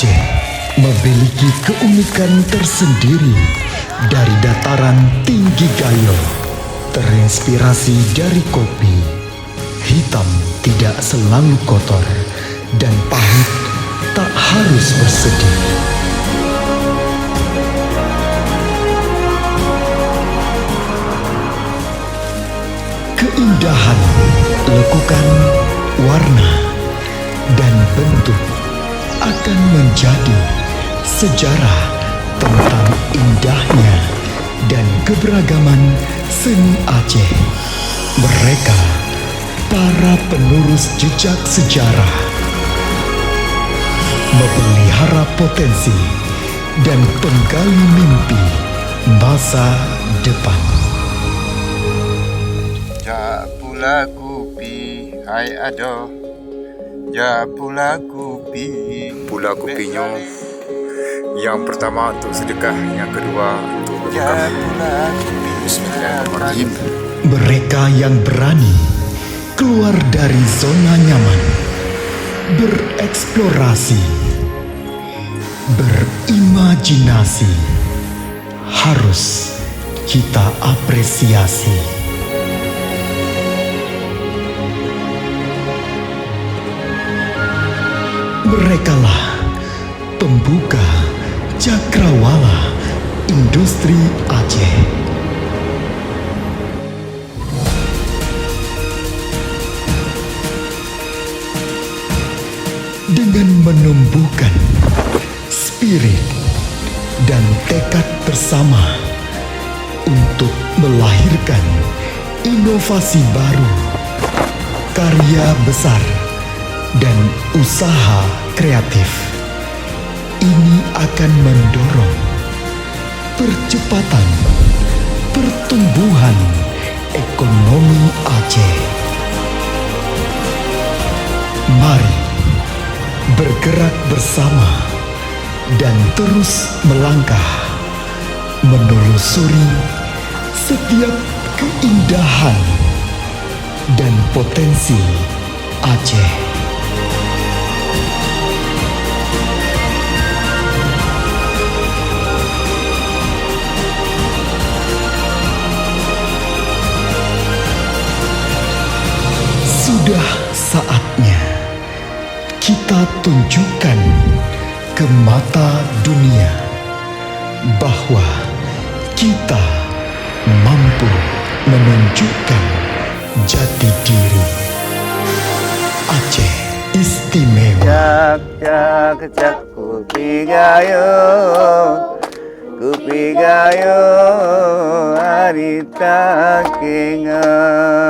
Aceh memiliki keunikan tersendiri dari dataran tinggi Gayo. Terinspirasi dari kopi, hitam tidak selalu kotor dan pahit tak harus bersedih. Keindahan, lekukan, warna, dan bentuk akan menjadi sejarah tentang indahnya dan keberagaman seni Aceh. Mereka para penerus jejak sejarah, memelihara potensi dan penggali mimpi masa depan. Ja pula kupi hai ado, ja pula kupi. Pula kupinya yang pertama untuk sedekah, yang kedua untuk Ja berkah. pula kupi. Bismillahirrahmanirrahim. Mereka yang berani keluar dari zona nyaman, bereksplorasi, berimajinasi, harus kita apresiasi. Merekalah pembuka cakrawala industri Aceh. Dengan menumbuhkan spirit dan tekad bersama untuk melahirkan inovasi baru, karya besar, dan usaha kreatif, ini akan mendorong percepatan pertumbuhan ekonomi Aceh. Mari bergerak bersama dan terus melangkah menelusuri setiap keindahan dan potensi Aceh. Sudah saatnya kita tunjukkan ke mata dunia bahwa kita mampu menunjukkan jati diri. Aceh istimewa. Jak jak jak kupi gayo, kupi gayo harita kengan.